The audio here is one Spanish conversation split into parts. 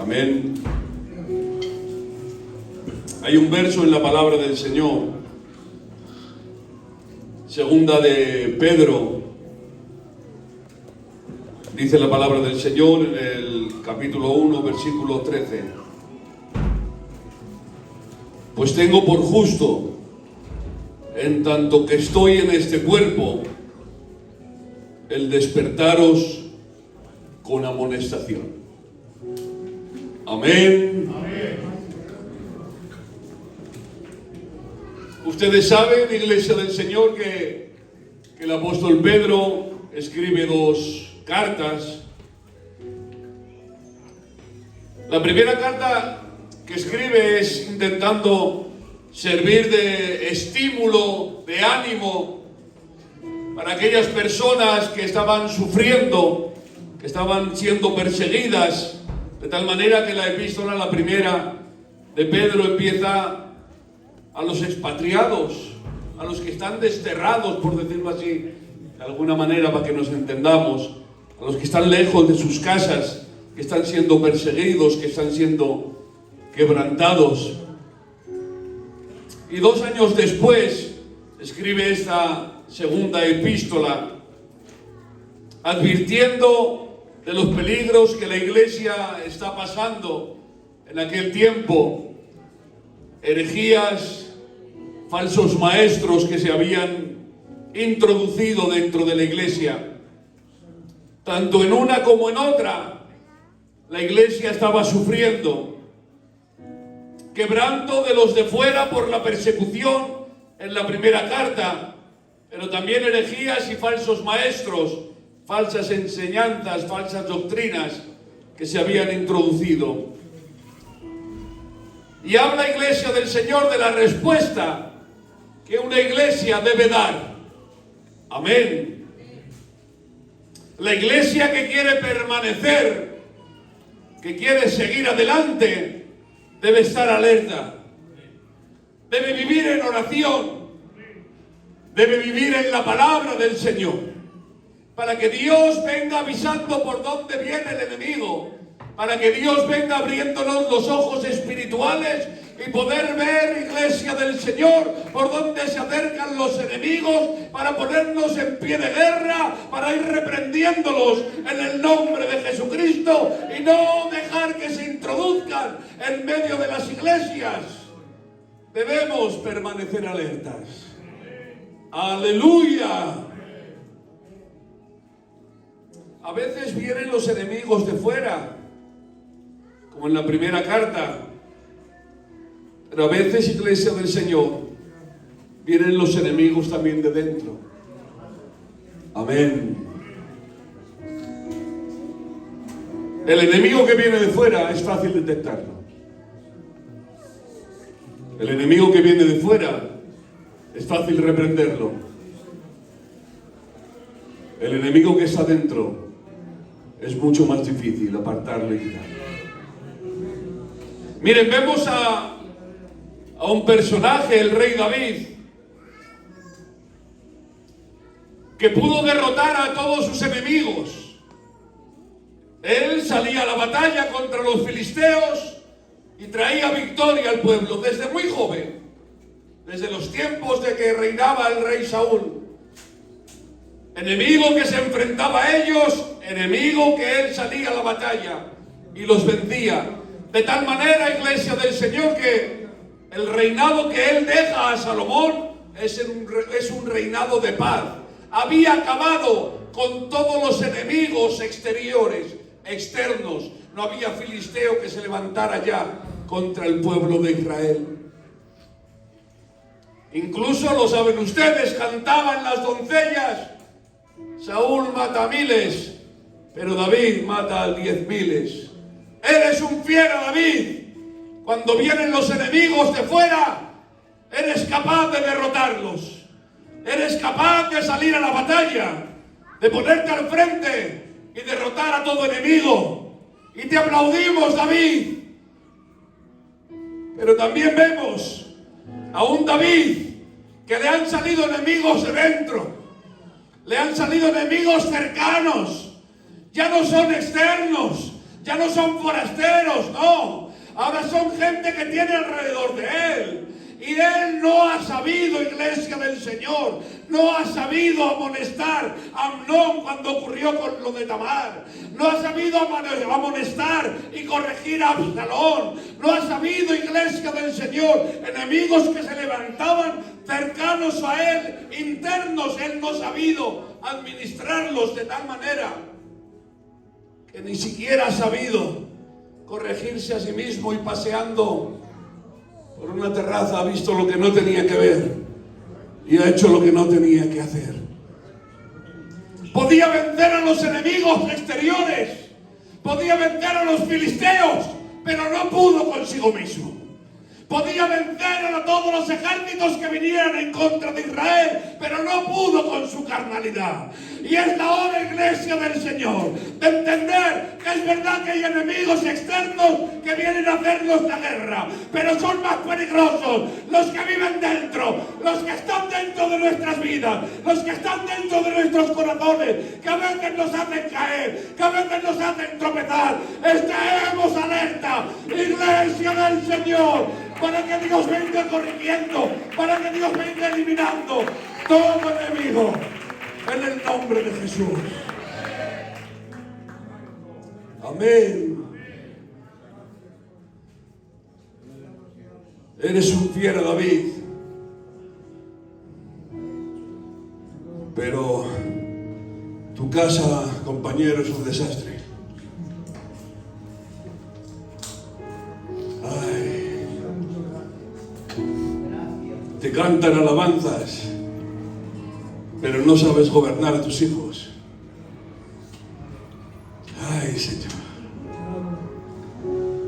Amén. Hay un verso en la palabra del Señor, segunda de Pedro, dice la palabra del Señor en el capítulo 1, versículo 13. Pues tengo por justo, en tanto que estoy en este cuerpo, el despertaros con amonestación. Amén. Amén. Ustedes saben, Iglesia del Señor, que el apóstol Pedro escribe 2 cartas. La primera carta que escribe es intentando servir de estímulo, de ánimo para aquellas personas que estaban sufriendo, que estaban siendo perseguidas, de tal manera que la epístola, la primera de Pedro, empieza a los expatriados, a los que están desterrados, por decirlo así, de alguna manera, para que nos entendamos, a los que están lejos de sus casas, que están siendo perseguidos, que están siendo quebrantados. Y 2 años después escribe esta segunda epístola, advirtiendo de los peligros que la iglesia está pasando en aquel tiempo, herejías, falsos maestros que se habían introducido dentro de la iglesia. Tanto en una como en otra, la iglesia estaba sufriendo quebranto de los de fuera por la persecución en la primera carta, pero también herejías y falsos maestros, falsas enseñanzas, falsas doctrinas que se habían introducido. Y habla, Iglesia del Señor, de la respuesta que una iglesia debe dar. Amén. La iglesia que quiere permanecer, que quiere seguir adelante, debe estar alerta. Debe vivir en oración. Debe vivir en la palabra del Señor. Para que Dios venga avisando por dónde viene el enemigo. Para que Dios venga abriéndonos los ojos espirituales y poder ver, Iglesia del Señor, por dónde se acercan los enemigos, para ponernos en pie de guerra, para ir reprendiéndolos en el nombre de Jesucristo y no dejar que se introduzcan en medio de las iglesias. Debemos permanecer alertas. ¡Aleluya! A veces vienen los enemigos de fuera, como en la primera carta. Pero a veces, Iglesia del Señor, vienen los enemigos también de dentro. Amén. El enemigo que viene de fuera es fácil detectarlo. El enemigo que viene de fuera es fácil reprenderlo. El enemigo que está dentro es mucho más difícil apartarlo y quitarlo. Miren, vemos a un personaje, el rey David, que pudo derrotar a todos sus enemigos. Él salía a la batalla contra los filisteos y traía victoria al pueblo desde muy joven, desde los tiempos de que reinaba el rey Saúl. Enemigo que se enfrentaba a ellos, enemigo que él salía a la batalla y los vencía. De tal manera, Iglesia del Señor, que el reinado que él deja a Salomón es un reinado de paz. Había acabado con todos los enemigos exteriores, externos. No había filisteo que se levantara ya contra el pueblo de Israel. Incluso, lo saben ustedes, cantaban las doncellas: Saúl mata a miles, pero David mata a 10.000. Eres un fiero, David. Cuando vienen los enemigos de fuera, eres capaz de derrotarlos. Eres capaz de salir a la batalla, de ponerte al frente y derrotar a todo enemigo. Y te aplaudimos, David. Pero también vemos a un David que le han salido enemigos de dentro. Le han salido enemigos cercanos. Ya no son externos. Ya no son forasteros, no. Ahora son gente que tiene alrededor de él. Y él no ha sabido, iglesia del Señor, no ha sabido amonestar a Amnón cuando ocurrió con lo de Tamar. No ha sabido amonestar y corregir a Absalón. No ha sabido, iglesia del Señor, enemigos que se levantaban cercanos a él, internos. Él no ha sabido administrarlos de tal manera que ni siquiera ha sabido corregirse a sí mismo, y paseando por una terraza ha visto lo que no tenía que ver y ha hecho lo que no tenía que hacer. Podía vencer a los enemigos exteriores, podía vencer a los filisteos, pero no pudo consigo mismo. Podía vencer a todos los ejércitos que vinieran en contra de Israel, pero no pudo con su carnalidad. Y es la hora, iglesia del Señor, de entender que es verdad que hay enemigos externos que vienen a hacernos la guerra, pero son más peligrosos los que viven dentro, los que están dentro de nuestras vidas, los que están dentro de nuestros corazones, que a veces nos hacen caer, que a veces nos hacen tropezar. Estemos alerta, iglesia del Señor, para que Dios venga corrigiendo, para que Dios venga eliminando todo enemigo, en el nombre de Jesús. Amén. Eres un fiero, David, pero tu casa, compañero, es un desastre. Te cantan alabanzas, pero no sabes gobernar a tus hijos. Ay, Señor.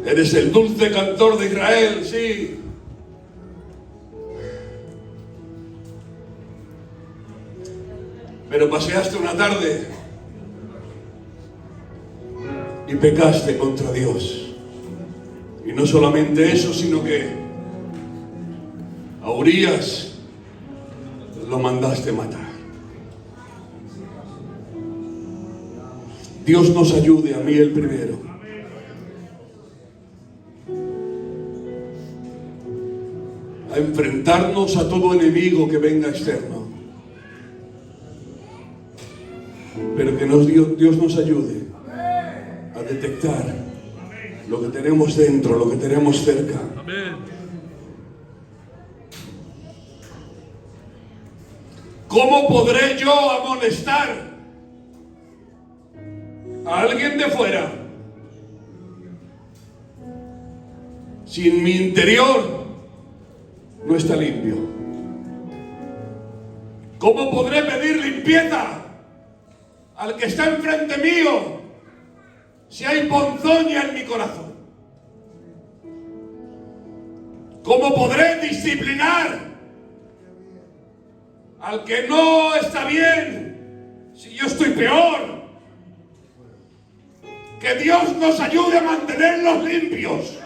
Eres el dulce cantor de Israel, sí. Pero paseaste una tarde y pecaste contra Dios. Y no solamente eso, sino que a Urías lo mandaste matar. Dios nos ayude, a mí el primero, a enfrentarnos a todo enemigo que venga externo, pero que Dios nos ayude a detectar lo que tenemos dentro, lo que tenemos cerca. ¿Cómo podré yo amonestar a alguien de fuera si en mi interior no está limpio? ¿Cómo podré pedir limpieza al que está enfrente mío si hay ponzoña en mi corazón? ¿Cómo podré disciplinar al que no está bien si yo estoy peor? Que Dios nos ayude a mantenerlos limpios.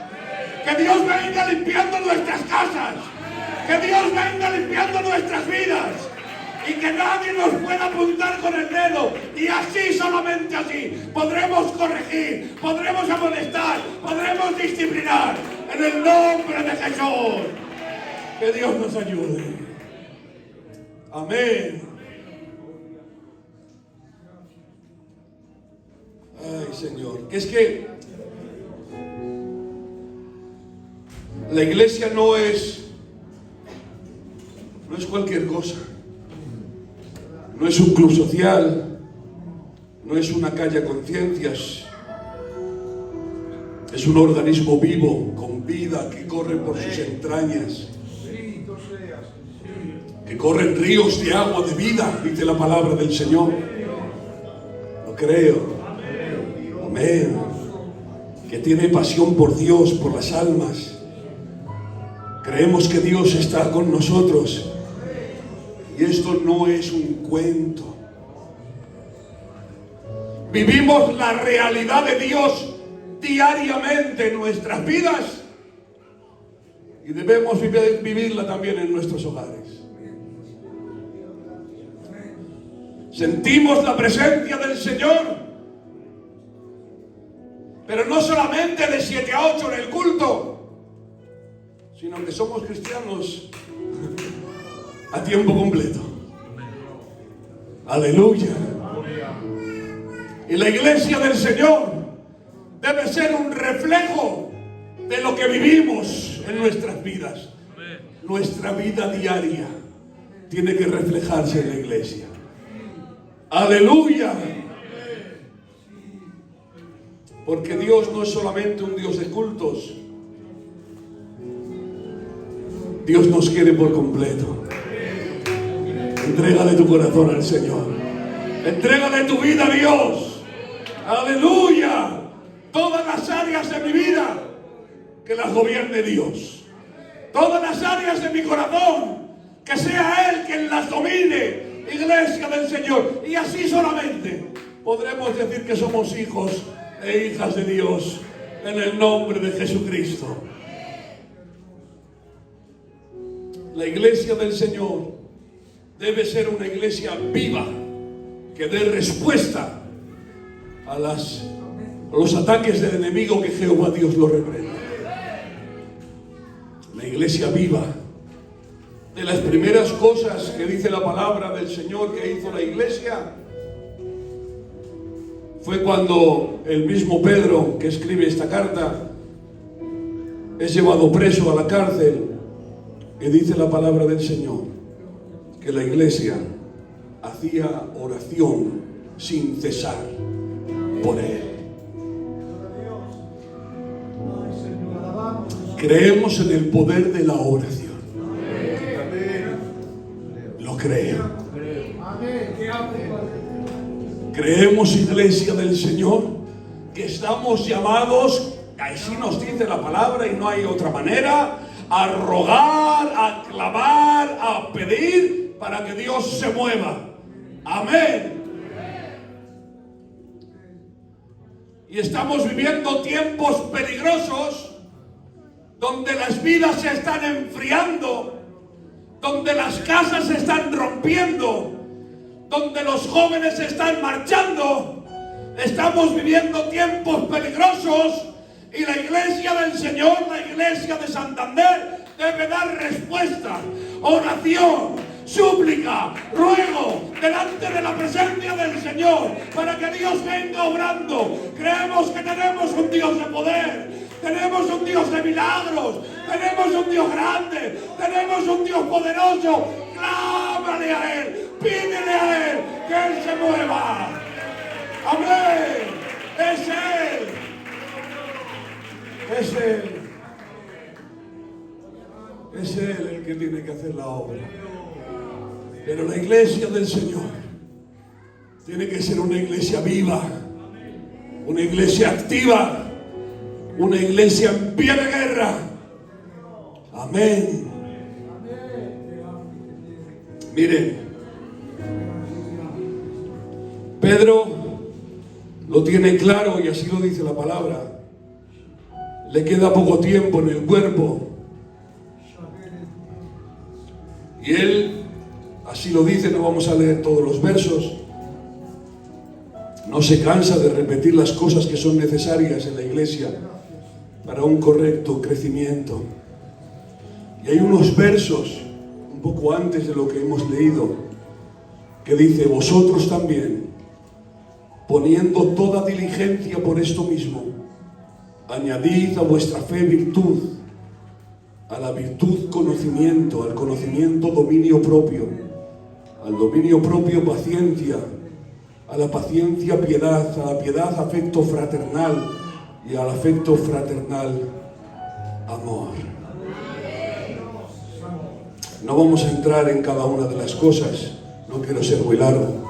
Que Dios venga limpiando nuestras casas. Que Dios venga limpiando nuestras vidas. Y que nadie nos pueda apuntar con el dedo. Y así, solamente así, podremos corregir, podremos amonestar, podremos disciplinar. En el nombre de Jesús. Que Dios nos ayude. Amén. Ay, Señor, que es que la iglesia no es cualquier cosa. No es un club social, no es una calle a conciencias. Es un organismo vivo, con vida, que corre por sus entrañas, que corren ríos de agua de vida, dice la palabra del Señor. Lo creo. Amén. Que tiene pasión por Dios, por las almas. Creemos que Dios está con nosotros. Y esto no es un cuento. Vivimos la realidad de Dios diariamente en nuestras vidas. Y debemos vivirla también en nuestros hogares. Sentimos la presencia del Señor, Pero no solamente de 7 a 8 en el culto, sino que somos cristianos a tiempo completo. Aleluya. Y la iglesia del Señor debe ser un reflejo de lo que vivimos en nuestras vidas. Nuestra vida diaria tiene que reflejarse en la iglesia. Aleluya. Porque Dios no es solamente un Dios de cultos. Dios nos quiere por completo. Entrégale tu corazón al Señor. Entrégale tu vida a Dios. Aleluya. Todas las áreas de mi vida, que las gobierne Dios. Todas las áreas de mi corazón, que sea Él quien las domine. Iglesia del Señor. Y así solamente podremos decir que somos hijos e hijas de Dios en el nombre de Jesucristo. La iglesia del Señor debe ser una iglesia viva que dé respuesta a los ataques del enemigo, que Jehová Dios lo reprenda. La iglesia viva. De las primeras cosas que dice la palabra del Señor que hizo la iglesia fue cuando el mismo Pedro, que escribe esta carta, es llevado preso a la cárcel, y dice la palabra del Señor que la iglesia hacía oración sin cesar por él. Creemos en el poder de la oración. Lo creo. Creemos, iglesia del Señor, que estamos llamados, así nos dice la palabra y no hay otra manera, a rogar, a clamar, a pedir para que Dios se mueva. Amén. Y estamos viviendo tiempos peligrosos, donde las vidas se están enfriando, donde las casas se están rompiendo, donde los jóvenes se están marchando. Estamos viviendo tiempos peligrosos y la iglesia del Señor, la iglesia de Santander, debe dar respuesta, oración, súplica, ruego delante de la presencia del Señor para que Dios venga obrando. Creemos que tenemos un Dios de poder, tenemos un Dios de milagros, tenemos un Dios grande, tenemos un Dios poderoso. Clámale a Él, pídele a Él que Él se mueva. Amén. Es Él. Es Él. Es Él el que tiene que hacer la obra. Pero la iglesia del Señor tiene que ser una iglesia viva, una iglesia activa, una iglesia en pie de guerra. Amén. Miren, Pedro lo tiene claro y así lo dice la palabra. Le queda poco tiempo en el cuerpo. Y él, así lo dice, no vamos a leer todos los versos, no se cansa de repetir las cosas que son necesarias en la iglesia para un correcto crecimiento. Y hay unos versos un poco antes de lo que hemos leído que dice: vosotros también, poniendo toda diligencia por esto mismo, añadid a vuestra fe virtud, a la virtud conocimiento, al conocimiento dominio propio, al dominio propio paciencia, a la paciencia piedad, a la piedad afecto fraternal y al afecto fraternal amor. No vamos a entrar en cada una de las cosas, no quiero ser muy largo.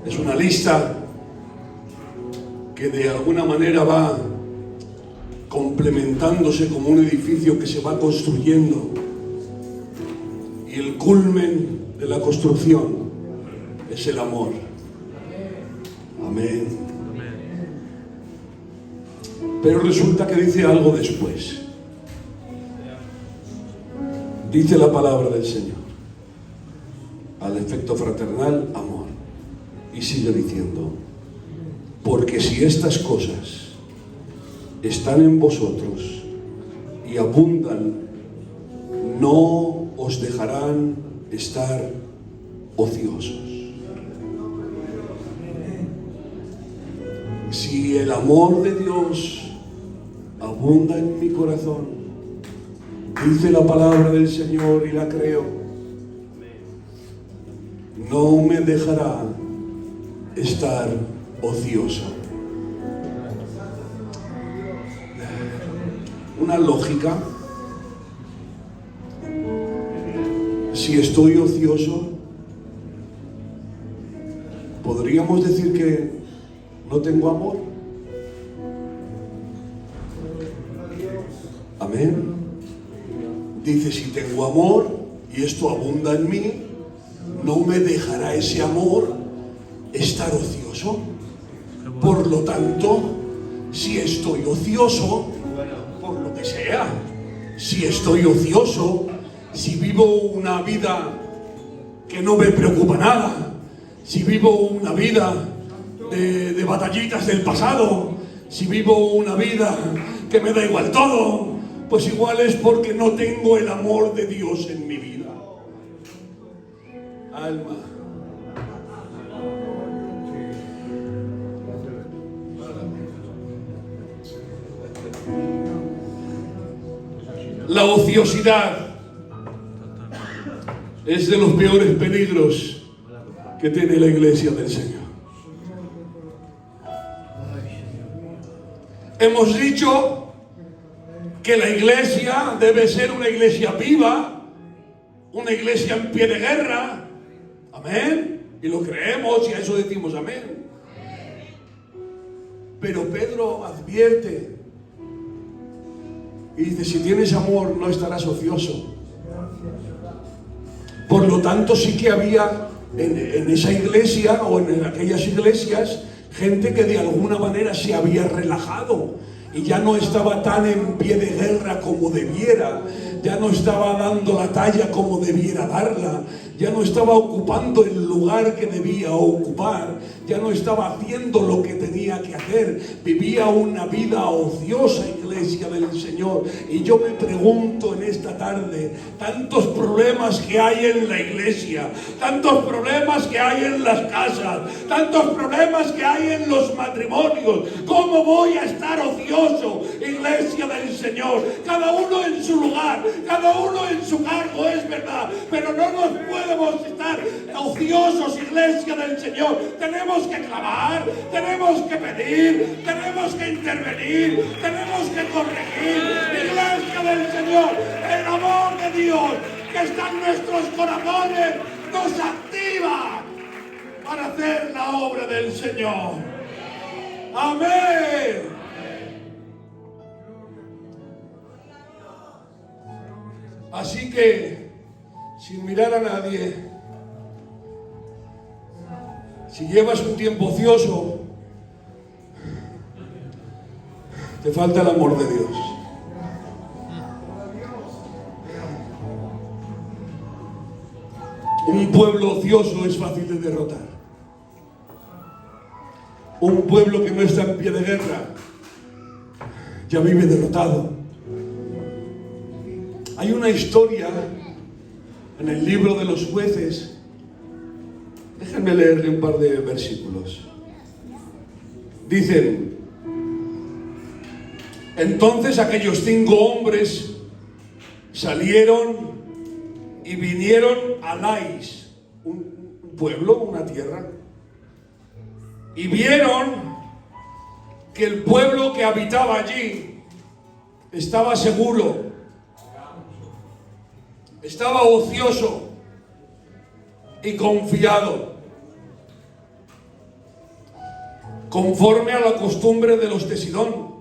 Es una lista que de alguna manera va complementándose como un edificio que se va construyendo, y el culmen de la construcción es el amor. Amén. Pero resulta que dice algo después. Dice la palabra del Señor: al efecto fraternal, amor. Y sigue diciendo, porque si estas cosas están en vosotros y abundan, no os dejarán estar ociosos. Si el amor de Dios abunda en mi corazón, dice la palabra del Señor y la creo, no me dejará estar ocioso. Una lógica. Si estoy ocioso, podríamos decir que no tengo amor. Amén. Dice, si tengo amor y esto abunda en mí, no me dejará ese amor estar ocioso. Por lo tanto, si estoy ocioso, por lo que sea, si estoy ocioso, si vivo una vida que no me preocupa nada, si vivo una vida de batallitas del pasado, si vivo una vida que me da igual todo, pues igual es porque no tengo el amor de Dios en mi vida. Alma. La ociosidad es de los peores peligros que tiene la iglesia del Señor. Hemos dicho que la iglesia debe ser una iglesia viva, una iglesia en pie de guerra. Amén. Y lo creemos y a eso decimos amén. Pero Pedro advierte y dice, si tienes amor no estarás ocioso. Por lo tanto, sí que había en esa iglesia o en aquellas iglesias gente que de alguna manera se había relajado y ya no estaba tan en pie de guerra como debiera, ya no estaba dando la talla como debiera darla, ya no estaba ocupando el lugar que debía ocupar, ya no estaba haciendo lo que tenía que hacer, vivía una vida ociosa, iglesia del Señor. Y yo me pregunto en esta tarde, tantos problemas que hay en la iglesia, tantos problemas que hay en las casas, tantos problemas que hay en los matrimonios, ¿cómo voy a estar ocioso, iglesia del Señor? Cada uno en su lugar, cada uno en su cargo, es verdad, pero no nos podemos estar ociosos, iglesia del Señor. Tenemos que clamar, tenemos que pedir, tenemos que intervenir, tenemos que corregir, iglesia del Señor. El amor de Dios que está en nuestros corazones nos activa para hacer la obra del Señor. Amén. Así que, sin mirar a nadie, si llevas un tiempo ocioso, te falta el amor de Dios. Un pueblo ocioso es fácil de derrotar. Un pueblo que no está en pie de guerra ya vive derrotado. Hay una historia en el libro de los Jueces. Déjenme leerle un par de versículos. Dicen, entonces aquellos 5 hombres salieron y vinieron a Lais, un pueblo, una tierra, y vieron que el pueblo que habitaba allí estaba seguro, estaba ocioso y confiado, conforme a la costumbre de los de Sidón,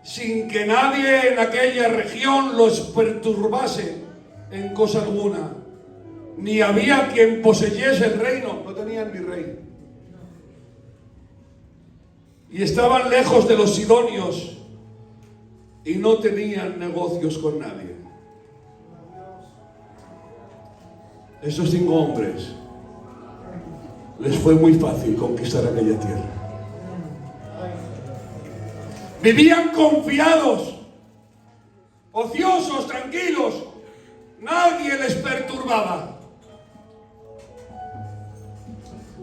sin que nadie en aquella región los perturbase en cosa alguna, ni había quien poseyese el reino, no tenían ni rey, y estaban lejos de los sidonios y no tenían negocios con nadie. Esos 5 hombres les fue muy fácil conquistar aquella tierra. Vivían confiados, ociosos, tranquilos. Nadie les perturbaba.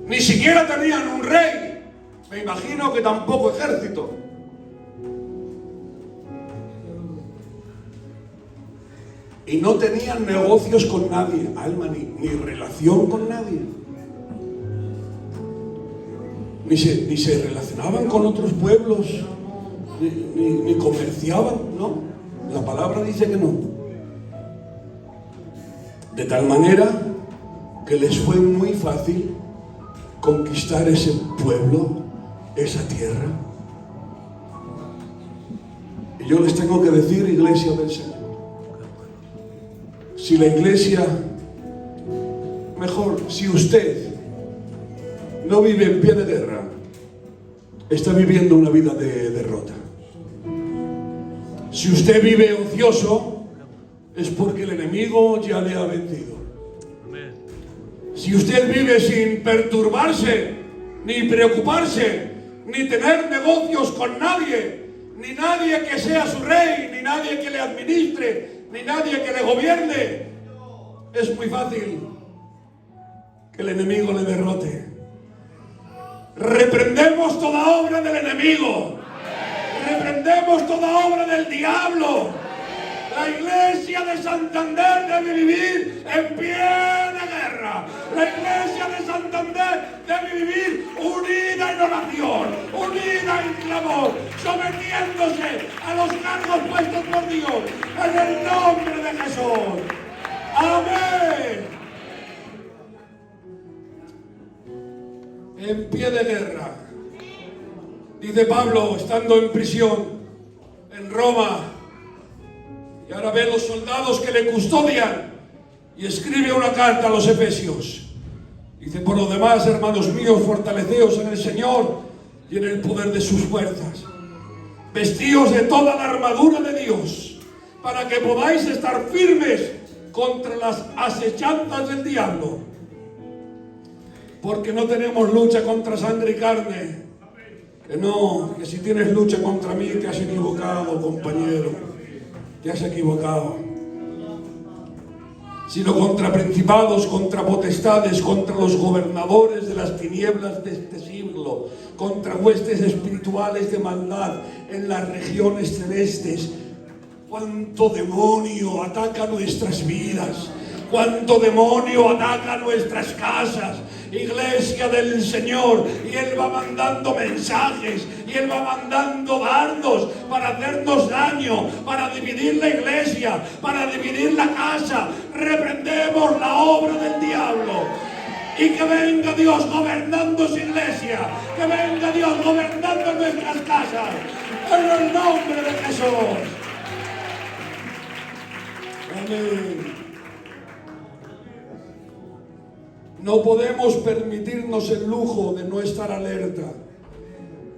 Ni siquiera tenían un rey. Me imagino que tampoco ejército. Y no tenían negocios con nadie, alma, ni relación con nadie. Ni se relacionaban con otros pueblos, ni comerciaban, no. La palabra dice que no. De tal manera que les fue muy fácil conquistar ese pueblo, esa tierra. Y yo les tengo que decir, iglesia del Señor, si la iglesia, mejor, si usted no vive en pie de guerra, está viviendo una vida de derrota. Si usted vive ocioso, es porque el enemigo ya le ha vencido. Si usted vive sin perturbarse, ni preocuparse, ni tener negocios con nadie, ni nadie que sea su rey, ni nadie que le administre, ni nadie que le gobierne, es muy fácil que el enemigo le derrote. Reprendemos toda obra del enemigo. Reprendemos toda obra del diablo. La iglesia de Santander debe vivir en pie de guerra. La iglesia de Santander debe vivir unida en oración, unida en clamor, sometiéndose a los cargos puestos por Dios, en el nombre de Jesús. Amén. En pie de guerra. Dice Pablo, estando en prisión en Roma, y ahora ve los soldados que le custodian y escribe una carta a los Efesios. Dice, por lo demás, hermanos míos, fortaleceos en el Señor y en el poder de sus fuerzas. Vestíos de toda la armadura de Dios, para que podáis estar firmes contra las asechanzas del diablo. Porque no tenemos lucha contra sangre y carne. Que no, que si tienes lucha contra mí te has equivocado, compañero. Te has equivocado. Sino contra principados, contra potestades, contra los gobernadores de las tinieblas de este siglo, contra huestes espirituales de maldad en las regiones celestes. Cuánto demonio ataca nuestras vidas, cuánto demonio ataca nuestras casas. Iglesia del Señor, y Él va mandando mensajes, y Él va mandando dardos para hacernos daño, para dividir la iglesia, para dividir la casa. Reprendemos la obra del diablo, y que venga Dios gobernando su iglesia, que venga Dios gobernando nuestras casas, en el nombre de Jesús. Amén. No podemos permitirnos el lujo de no estar alerta.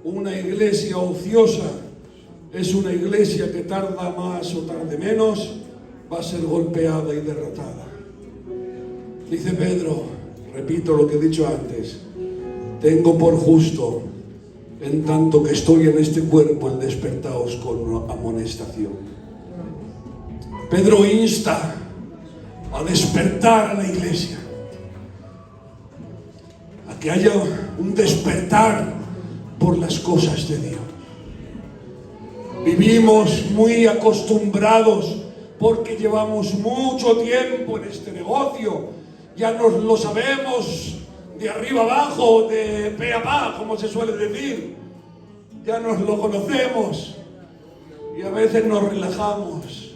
Una iglesia ociosa es una iglesia que tarda más o tarde menos, va a ser golpeada y derrotada. Dice Pedro, repito lo que he dicho antes, tengo por justo, en tanto que estoy en este cuerpo, el despertaos con amonestación. Pedro insta a despertar a la iglesia, que haya un despertar por las cosas de Dios. Vivimos muy acostumbrados porque llevamos mucho tiempo en este negocio. Ya nos lo sabemos de arriba abajo, de pe a pa, como se suele decir. Ya nos lo conocemos y a veces nos relajamos.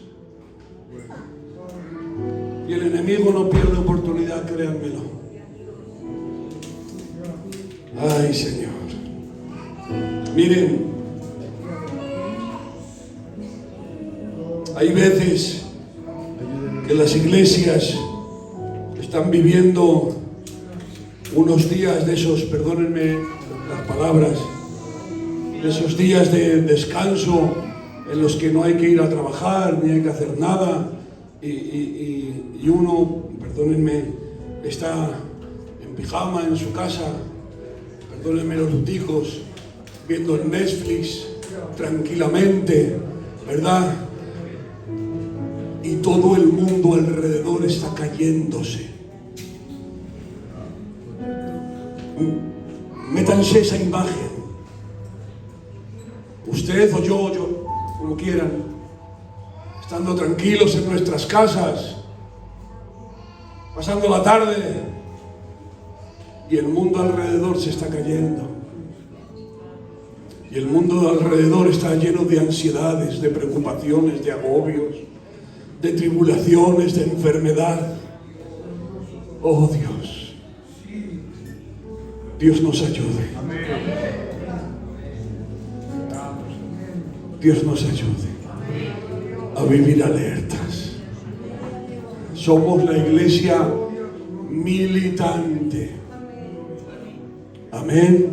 Y el enemigo no pierde oportunidad, créanmelo. Ay, Señor. Miren, hay veces que las iglesias están viviendo unos días de esos, perdónenme las palabras, de esos días de descanso en los que no hay que ir a trabajar ni hay que hacer nada y uno, perdónenme, está pijama en su casa, perdónenme los luticos, viendo el Netflix tranquilamente, ¿verdad? Y todo el mundo alrededor está cayéndose. Métanse esa imagen. Usted o yo, como quieran, estando tranquilos en nuestras casas, pasando la tarde, y el mundo alrededor se está cayendo. Y el mundo alrededor está lleno de ansiedades, de preocupaciones, de agobios, de tribulaciones, de enfermedad. Oh Dios, Dios nos ayude. Dios nos ayude a vivir alertas. Somos la iglesia militante. Amén.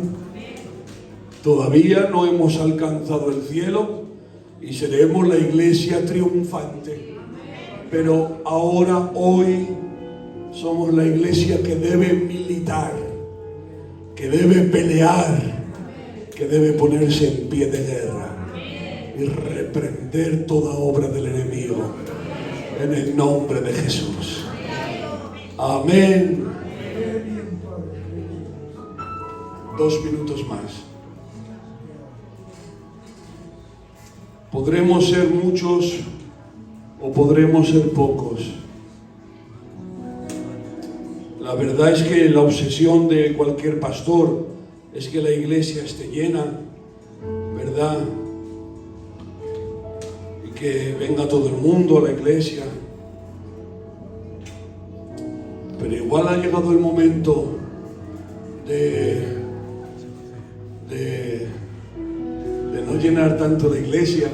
Todavía no hemos alcanzado el cielo y seremos la iglesia triunfante. Pero ahora, hoy, somos la iglesia que debe militar, que debe pelear, que debe ponerse en pie de guerra y reprender toda obra del enemigo en el nombre de Jesús. Amén. 2 minutos más. Podremos ser muchos o podremos ser pocos. La verdad es que la obsesión de cualquier pastor es que la iglesia esté llena, ¿verdad? Y que venga todo el mundo a la iglesia. Pero igual ha llegado el momento de no llenar tanto la iglesia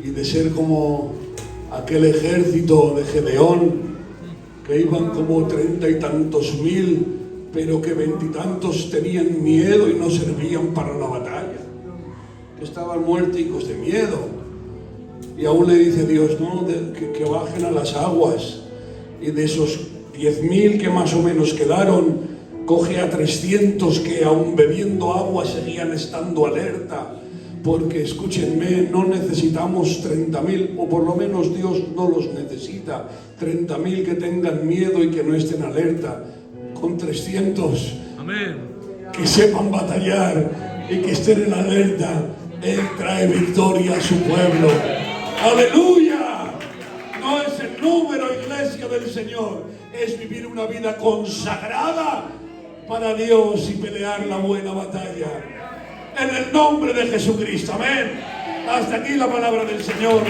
y de ser como aquel ejército de Gedeón, que iban como 30 y tantos mil, pero que 20 y tantos tenían miedo y no servían para la batalla, que estaban muerticos de miedo. Y aún le dice Dios, no, que bajen a las aguas, y de esos 10.000 que más o menos quedaron, coge a 300 que aún bebiendo agua seguían estando alerta, porque escúchenme, no necesitamos 30.000, o por lo menos Dios no los necesita, 30.000 que tengan miedo y que no estén alerta. Con 300 Amén. Que sepan batallar y que estén en alerta, Él trae victoria a su pueblo. ¡Aleluya! No es el número, iglesia del Señor, es vivir una vida consagrada para Dios y pelear la buena batalla. En el nombre de Jesucristo. Amén. Hasta aquí la palabra del Señor.